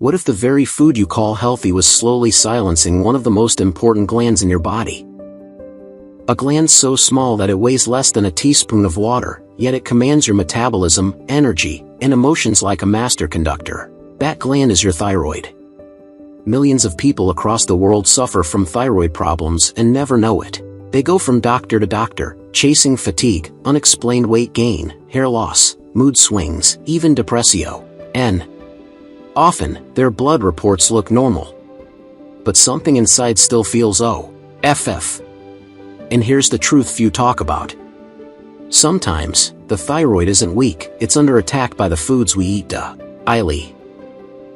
What if the very food you call healthy was slowly silencing one of the most important glands in your body? A gland so small that it weighs less than a teaspoon of water, yet it commands your metabolism, energy, and emotions like a master conductor. That gland is your thyroid. Millions of people across the world suffer from thyroid problems and never know it. They go from doctor to doctor, chasing fatigue, unexplained weight gain, hair loss, mood swings, even depressio. And often, their blood reports look normal. But something inside still feels off. And here's the truth few talk about. Sometimes, the thyroid isn't weak, it's under attack by the foods we eat daily.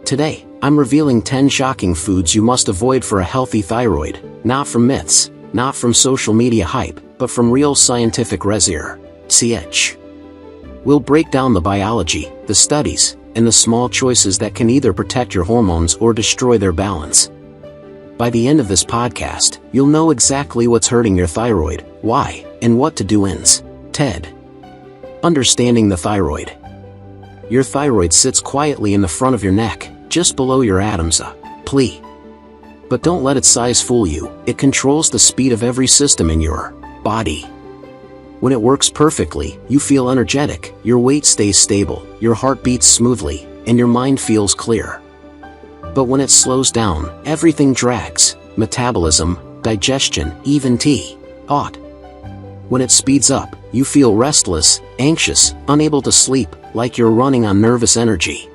Today, I'm revealing 10 shocking foods you must avoid for a healthy thyroid, not from myths, not from social media hype, but from real scientific research. We'll break down the biology, the studies, and the small choices that can either protect your hormones or destroy their balance. By the end of this podcast, you'll know exactly what's hurting your thyroid, why, and what to do instead. Understanding the thyroid. Your thyroid sits quietly in the front of your neck, just below your atoms. But don't let its size fool you, it controls the speed of every system in your body. When it works perfectly, you feel energetic, your weight stays stable, your heart beats smoothly, and your mind feels clear. But when it slows down, everything drags, metabolism, digestion, even thought. When it speeds up, you feel restless, anxious, unable to sleep, like you're running on nervous energy.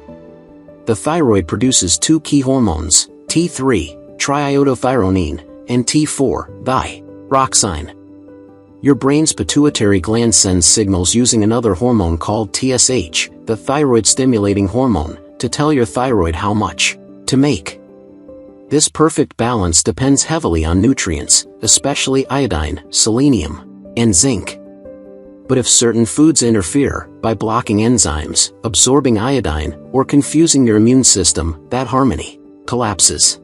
The thyroid produces two key hormones, T3, triiodothyronine, and T4, thyroxine. Your brain's pituitary gland sends signals using another hormone called TSH, the thyroid-stimulating hormone, to tell your thyroid how much to make. This perfect balance depends heavily on nutrients, especially iodine, selenium, and zinc. But if certain foods interfere, by blocking enzymes, absorbing iodine, or confusing your immune system, that harmony collapses.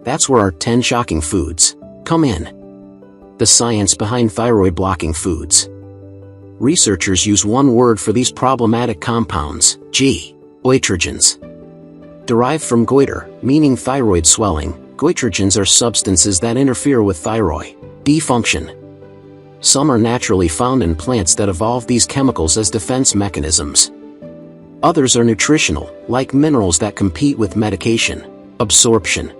That's where our 10 shocking foods come in. The science behind thyroid-blocking foods. Researchers use one word for these problematic compounds, goitrogens. Derived from goiter, meaning thyroid swelling, goitrogens are substances that interfere with thyroid function. Some are naturally found in plants that evolve these chemicals as defense mechanisms. Others are nutritional, like minerals that compete with medication absorption.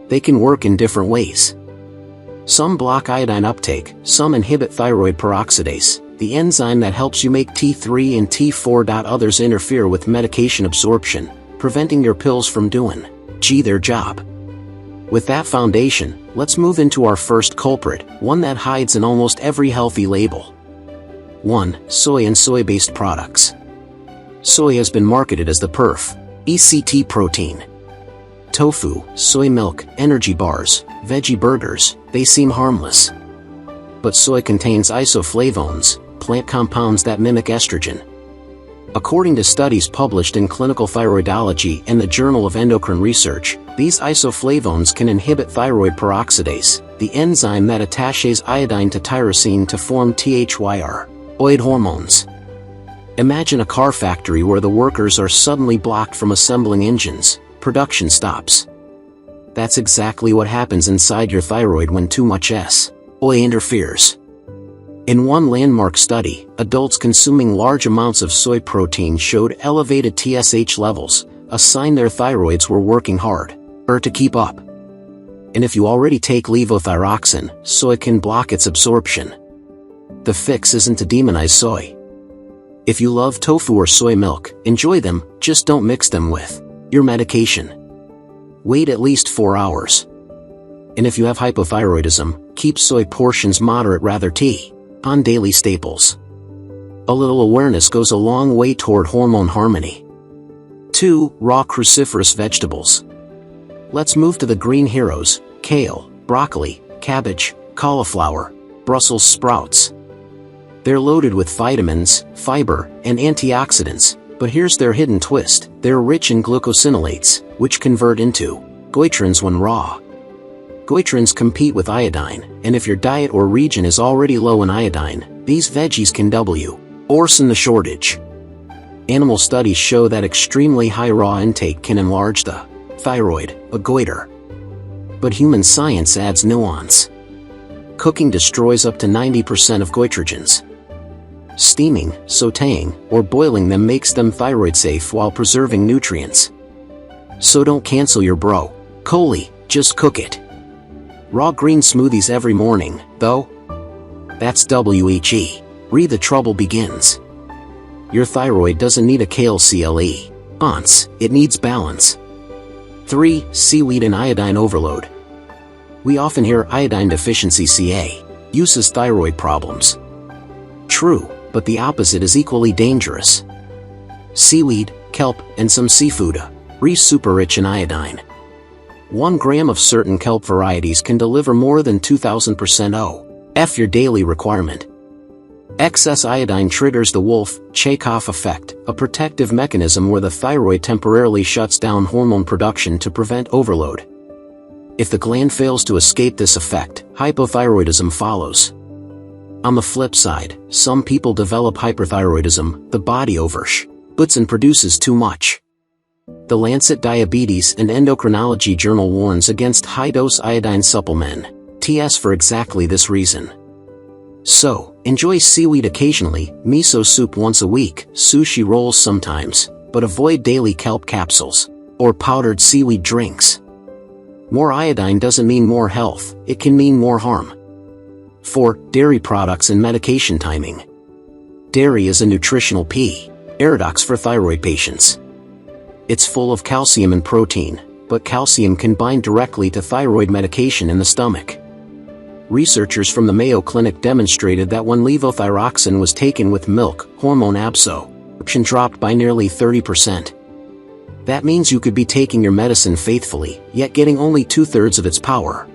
They can work in different ways. Some block iodine uptake, some inhibit thyroid peroxidase, the enzyme that helps you make T3 and T4. Others interfere with medication absorption, preventing your pills from doing their job. With that foundation, let's move into our first culprit, one that hides in almost every healthy label. 1. Soy and soy-based products. Soy has been marketed as the perfect protein. Tofu, soy milk, energy bars, veggie burgers, they seem harmless. But soy contains isoflavones, plant compounds that mimic estrogen. According to studies published in Clinical Thyroidology and the Journal of Endocrine Research, these isoflavones can inhibit thyroid peroxidase, the enzyme that attaches iodine to tyrosine to form thyroid hormones. Imagine a car factory where the workers are suddenly blocked from assembling engines. Production stops. That's exactly what happens inside your thyroid when too much soy interferes. In one landmark study, adults consuming large amounts of soy protein showed elevated TSH levels, a sign their thyroids were working hard to keep up. And if you already take levothyroxine, soy can block its absorption. The fix isn't to demonize soy. If you love tofu or soy milk, enjoy them, just don't mix them with your medication. Wait at least 4 hours. And if you have hypothyroidism, keep soy portions moderate rather on daily staples. A little awareness goes a long way toward hormone harmony. 2. Raw cruciferous vegetables. Let's move to the green heroes, kale, broccoli, cabbage, cauliflower, Brussels sprouts. They're loaded with vitamins, fiber, and antioxidants, but here's their hidden twist, they're rich in glucosinolates, which convert into goitrogens when raw. Goitrogens compete with iodine, and if your diet or region is already low in iodine, these veggies can worsen the shortage. Animal studies show that extremely high raw intake can enlarge the thyroid, a goiter. But human science adds nuance. Cooking destroys up to 90% of goitrogens. Steaming, sautéing, or boiling them makes them thyroid safe while preserving nutrients. So don't cancel your broccoli, just cook it. Raw green smoothies every morning, though? That's where the trouble begins. Your thyroid doesn't need a kale balance, it needs balance. 3. Seaweed and iodine overload. We often hear iodine deficiency causes thyroid problems. True, but the opposite is equally dangerous. Seaweed, kelp, and some seafood are super rich in iodine. 1 gram of certain kelp varieties can deliver more than 2000% of your daily requirement. Excess iodine triggers the Wolff-Chaikoff effect, a protective mechanism where the thyroid temporarily shuts down hormone production to prevent overload. If the gland fails to escape this effect, hypothyroidism follows. On the flip side, some people develop hyperthyroidism, the body overshoots and produces too much. The Lancet Diabetes and Endocrinology journal warns against high-dose iodine supplements for exactly this reason. So, enjoy seaweed occasionally, miso soup once a week, sushi rolls sometimes, but avoid daily kelp capsules or powdered seaweed drinks. More iodine doesn't mean more health, it can mean more harm. 4. Dairy products and medication timing. Dairy is a nutritional paradox for thyroid patients. It's full of calcium and protein, but calcium can bind directly to thyroid medication in the stomach. Researchers from the Mayo Clinic demonstrated that when levothyroxine was taken with milk, hormone absorption dropped by nearly 30%. That means you could be taking your medicine faithfully, yet getting only 2/3 of its power.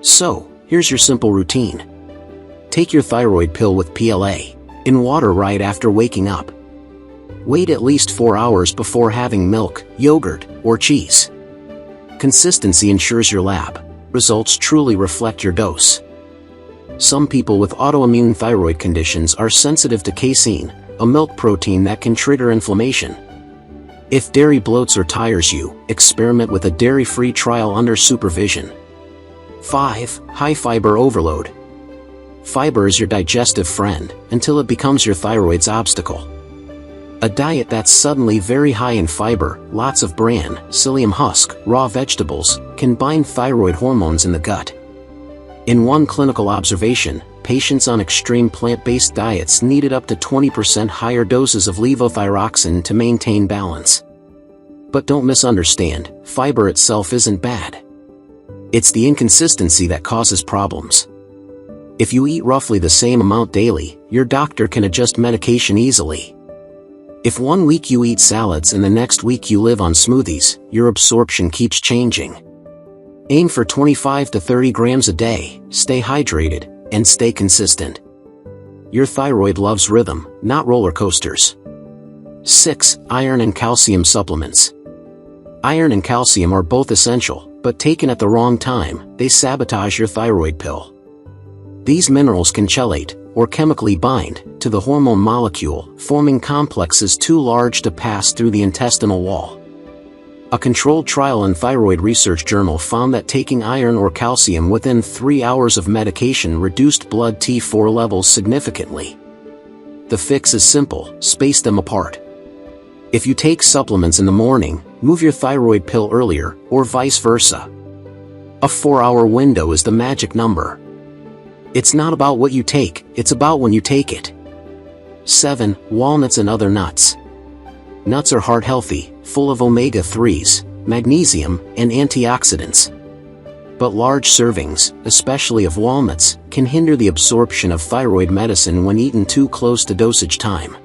So, here's your simple routine. Take your thyroid pill with PLA in water right after waking up. Wait at least 4 hours before having milk, yogurt, or cheese. Consistency ensures your lab results truly reflect your dose. Some people with autoimmune thyroid conditions are sensitive to casein, a milk protein that can trigger inflammation. If dairy bloats or tires you, experiment with a dairy-free trial under supervision. 5. High fiber overload. Fiber is your digestive friend, until it becomes your thyroid's obstacle. A diet that's suddenly very high in fiber, lots of bran, psyllium husk, raw vegetables, can bind thyroid hormones in the gut. In one clinical observation, patients on extreme plant-based diets needed up to 20% higher doses of levothyroxine to maintain balance. But don't misunderstand, fiber itself isn't bad. It's the inconsistency that causes problems. If you eat roughly the same amount daily, your doctor can adjust medication easily. If 1 week you eat salads and the next week you live on smoothies, your absorption keeps changing. Aim for 25 to 30 grams a day, stay hydrated, and stay consistent. Your thyroid loves rhythm, not roller coasters. 6. Iron and calcium supplements. Iron and calcium are both essential, but taken at the wrong time, they sabotage your thyroid pill. These minerals can chelate, or chemically bind, to the hormone molecule, forming complexes too large to pass through the intestinal wall. A controlled trial in Thyroid Research Journal found that taking iron or calcium within 3 hours of medication reduced blood T4 levels significantly. The fix is simple, space them apart. If you take supplements in the morning, move your thyroid pill earlier, or vice versa. A 4-hour window is the magic number. It's not about what you take, it's about when you take it. 7. Walnuts and other nuts. Nuts are heart-healthy, full of omega-3s, magnesium, and antioxidants. But large servings, especially of walnuts, can hinder the absorption of thyroid medicine when eaten too close to dosage time.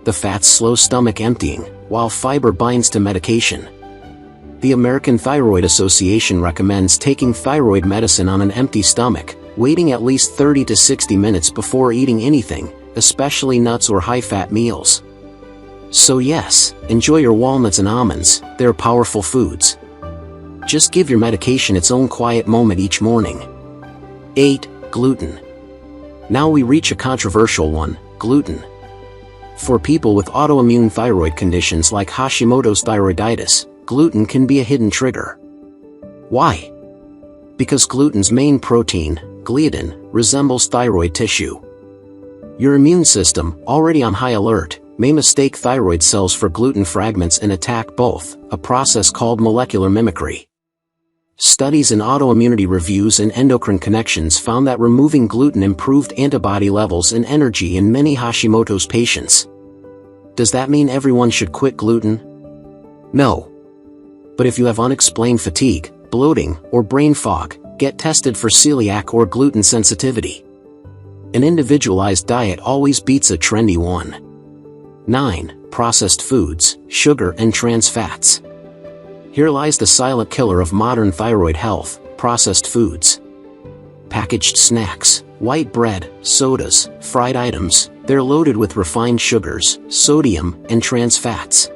The fats slow stomach emptying, while fiber binds to medication. The American Thyroid Association recommends taking thyroid medicine on an empty stomach, waiting at least 30 to 60 minutes before eating anything, especially nuts or high-fat meals. So yes, enjoy your walnuts and almonds, they're powerful foods. Just give your medication its own quiet moment each morning. 8. Gluten. Now we reach a controversial one, gluten. For people with autoimmune thyroid conditions like Hashimoto's thyroiditis, gluten can be a hidden trigger. Why? Because gluten's main protein, gliadin, resembles thyroid tissue. Your immune system, already on high alert, may mistake thyroid cells for gluten fragments and attack both, a process called molecular mimicry. Studies in autoimmunity reviews and endocrine connections found that removing gluten improved antibody levels and energy in many Hashimoto's patients. Does that mean everyone should quit gluten? No. But if you have unexplained fatigue, bloating, or brain fog, get tested for celiac or gluten sensitivity. An individualized diet always beats a trendy one. 9. Processed foods, sugar and trans fats. Here lies the silent killer of modern thyroid health: processed foods. Packaged snacks, white bread, sodas, fried items, they're loaded with refined sugars, sodium, and trans fats.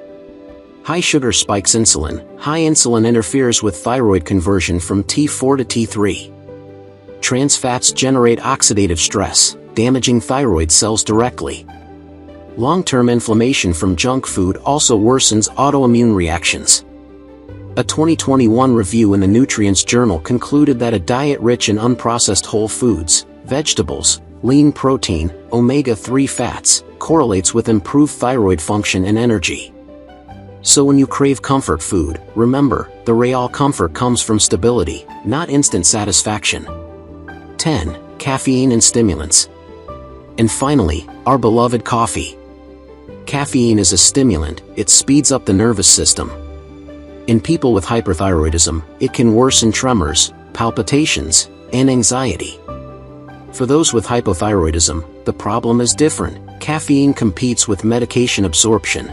High sugar spikes insulin. High insulin interferes with thyroid conversion from T4 to T3. Trans fats generate oxidative stress, damaging thyroid cells directly. Long-term inflammation from junk food also worsens autoimmune reactions. A 2021 review in the Nutrients Journal concluded that a diet rich in unprocessed whole foods, vegetables, lean protein, omega-3 fats, correlates with improved thyroid function and energy. So when you crave comfort food, remember, the real comfort comes from stability, not instant satisfaction. 10. Caffeine and stimulants. And finally, our beloved coffee. Caffeine is a stimulant. It speeds up the nervous system. In people with hyperthyroidism, it can worsen tremors, palpitations, and anxiety. For those with hypothyroidism, the problem is different. Caffeine competes with medication absorption.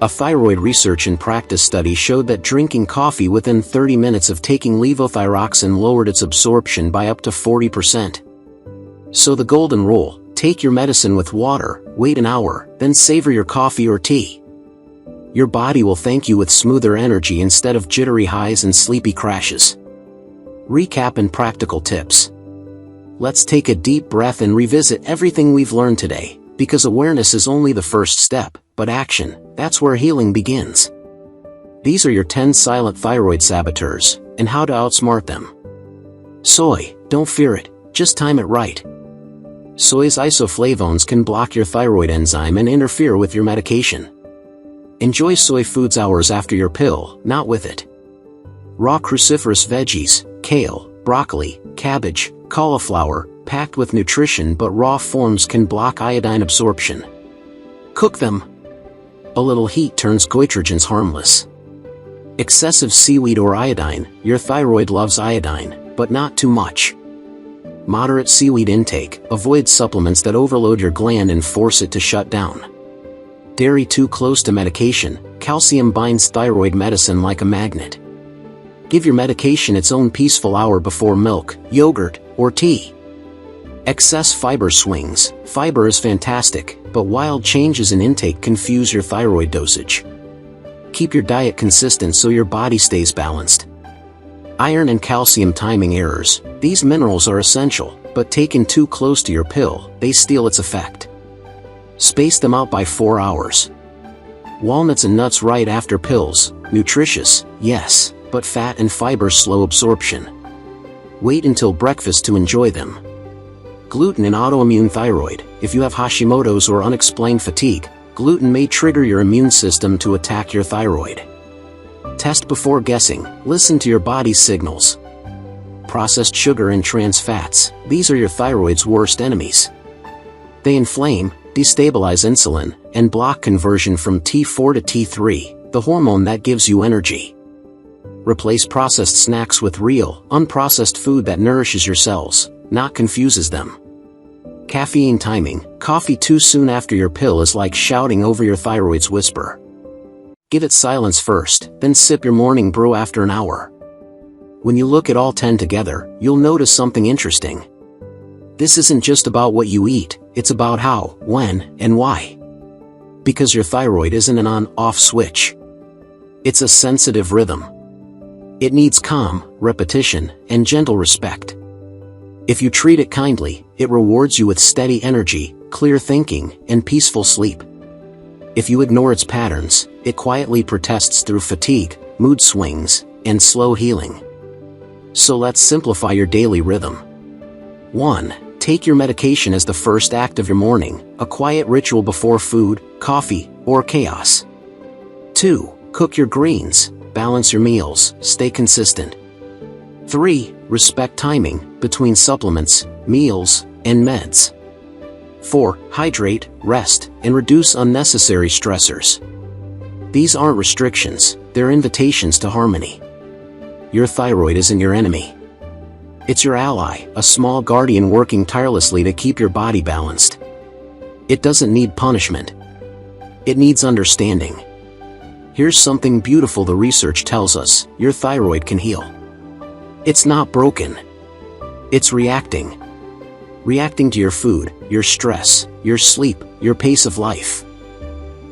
A thyroid research and practice study showed that drinking coffee within 30 minutes of taking levothyroxine lowered its absorption by up to 40%. So the golden rule: take your medicine with water, wait an hour, then savor your coffee or tea. Your body will thank you with smoother energy instead of jittery highs and sleepy crashes. Recap and practical tips. Let's take a deep breath and revisit everything we've learned today, because awareness is only the first step, but action, that's where healing begins. These are your 10 silent thyroid saboteurs, and how to outsmart them. Soy, don't fear it, just time it right. Soy's isoflavones can block your thyroid enzyme and interfere with your medication. Enjoy soy foods hours after your pill, not with it. Raw cruciferous veggies, kale, broccoli, cabbage, cauliflower, packed with nutrition but raw forms can block iodine absorption. Cook them. A little heat turns goitrogens harmless. Excessive seaweed or iodine. Your thyroid loves iodine, but not too much. Moderate seaweed intake. Avoid supplements that overload your gland and force it to shut down. Dairy too close to medication. Calcium binds thyroid medicine like a magnet. Give your medication its own peaceful hour before milk, yogurt, or tea. Excess fiber swings. Fiber is fantastic, but wild changes in intake confuse your thyroid dosage. Keep your diet consistent so your body stays balanced. Iron and calcium timing errors. These minerals are essential, but taken too close to your pill, they steal its effect. Space them out by 4 hours. Walnuts and nuts right after pills. Nutritious, yes, but fat and fiber slow absorption. Wait until breakfast to enjoy them. Gluten and autoimmune thyroid. If you have Hashimoto's or unexplained fatigue, gluten may trigger your immune system to attack your thyroid. Test before guessing. Listen to your body's signals. Processed sugar and trans fats. These are your thyroid's worst enemies. They inflame, destabilize insulin, and block conversion from T4 to T3, the hormone that gives you energy. Replace processed snacks with real, unprocessed food that nourishes your cells, not confuses them. Caffeine timing. Coffee too soon after your pill is like shouting over your thyroid's whisper. Give it silence first, then sip your morning brew after an hour. When you look at all 10 together, you'll notice something interesting. This isn't just about what you eat, it's about how, when, and why. Because your thyroid isn't an on-off switch. It's a sensitive rhythm. It needs calm, repetition, and gentle respect. If you treat it kindly, it rewards you with steady energy, clear thinking, and peaceful sleep. If you ignore its patterns, it quietly protests through fatigue, mood swings, and slow healing. So let's simplify your daily rhythm. 1. Take your medication as the first act of your morning, a quiet ritual before food, coffee, or chaos. 2. Cook your greens, balance your meals, stay consistent. 3. Respect timing between supplements, meals, and meds. 4. Hydrate, rest, and reduce unnecessary stressors. These aren't restrictions, they're invitations to harmony. Your thyroid isn't your enemy. It's your ally, a small guardian working tirelessly to keep your body balanced. It doesn't need punishment. It needs understanding. Here's something beautiful the research tells us: your thyroid can heal. It's not broken. It's reacting. Reacting to your food, your stress, your sleep, your pace of life.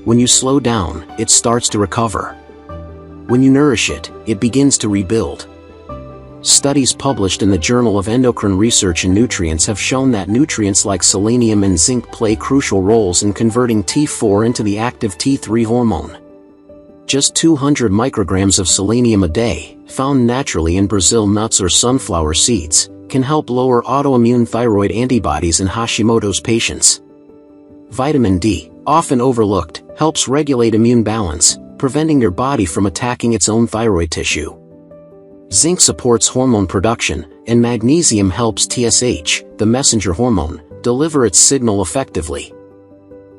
When you slow down, it starts to recover. When you nourish it, it begins to rebuild. Studies published in the Journal of Endocrine Research and Nutrients have shown that nutrients like selenium and zinc play crucial roles in converting T4 into the active T3 hormone. Just 200 micrograms of selenium a day, found naturally in Brazil nuts or sunflower seeds, can help lower autoimmune thyroid antibodies in Hashimoto's patients. Vitamin D, often overlooked, helps regulate immune balance, preventing your body from attacking its own thyroid tissue. Zinc supports hormone production, and magnesium helps TSH, the messenger hormone, deliver its signal effectively.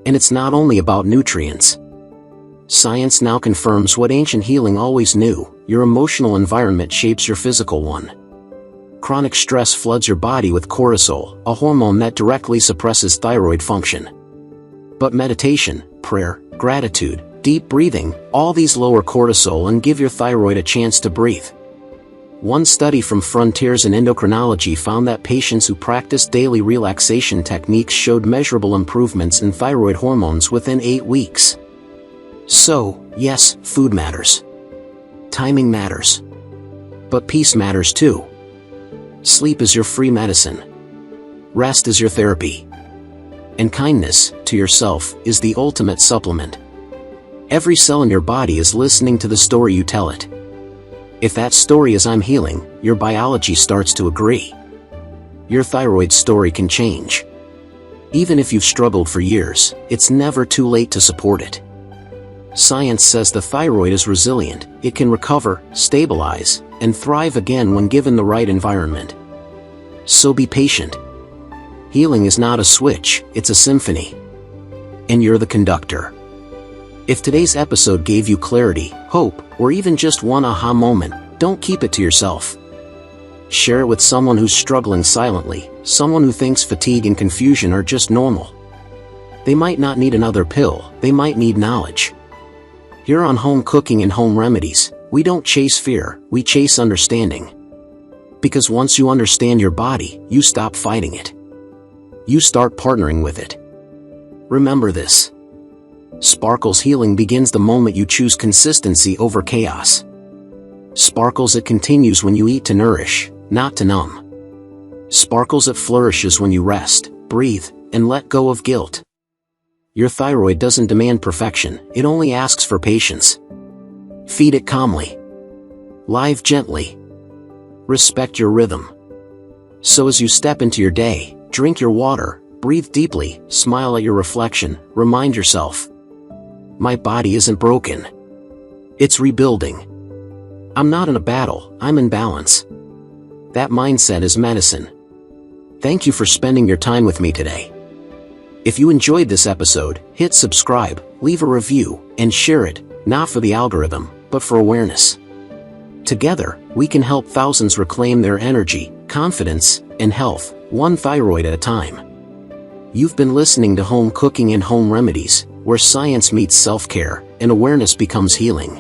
And it's not only about nutrients. Science now confirms what ancient healing always knew: your emotional environment shapes your physical one. Chronic stress floods your body with cortisol, a hormone that directly suppresses thyroid function. But meditation, prayer, gratitude, deep breathing, all these lower cortisol and give your thyroid a chance to breathe. One study from Frontiers in Endocrinology found that patients who practiced daily relaxation techniques showed measurable improvements in thyroid hormones within 8 weeks. So, yes, food matters. Timing matters. But peace matters too. Sleep is your free medicine. Rest is your therapy. And kindness, to yourself, is the ultimate supplement. Every cell in your body is listening to the story you tell it. If that story is "I'm healing," your biology starts to agree. Your thyroid story can change. Even if you've struggled for years, it's never too late to support it. Science says the thyroid is resilient. It can recover, stabilize, and thrive again when given the right environment. So be patient. Healing is not a switch, it's a symphony. And you're the conductor. If today's episode gave you clarity, hope, or even just one aha moment, don't keep it to yourself. Share it with someone who's struggling silently, someone who thinks fatigue and confusion are just normal. They might not need another pill, they might need knowledge. Here on Home Cooking and Home Remedies, we don't chase fear, we chase understanding. Because once you understand your body, you stop fighting it. You start partnering with it. Remember this. Sparkle's healing begins the moment you choose consistency over chaos. Sparkles, it continues when you eat to nourish, not to numb. Sparkles, it flourishes when you rest, breathe, and let go of guilt. Your thyroid doesn't demand perfection, it only asks for patience. Feed it calmly. Live gently. Respect your rhythm. So as you step into your day, drink your water, breathe deeply, smile at your reflection, remind yourself, my body isn't broken. It's rebuilding. I'm not in a battle, I'm in balance. That mindset is medicine. Thank you for spending your time with me today. If you enjoyed this episode, hit subscribe, leave a review, and share it, not for the algorithm, but for awareness. Together, we can help thousands reclaim their energy, confidence, and health, one thyroid at a time. You've been listening to Home Cooking and Home Remedies, where science meets self-care, and awareness becomes healing.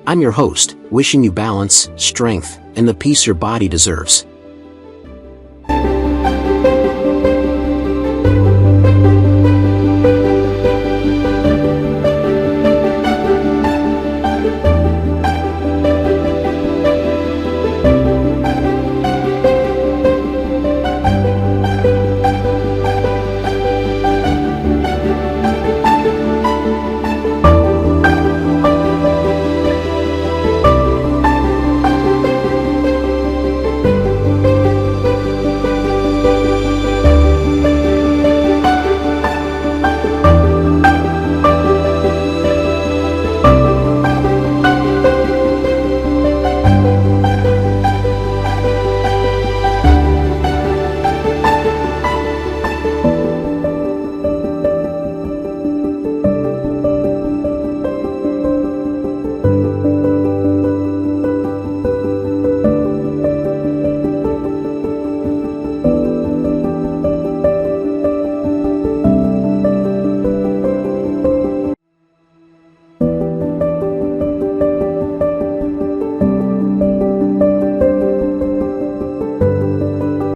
I'm your host, wishing you balance, strength, and the peace your body deserves.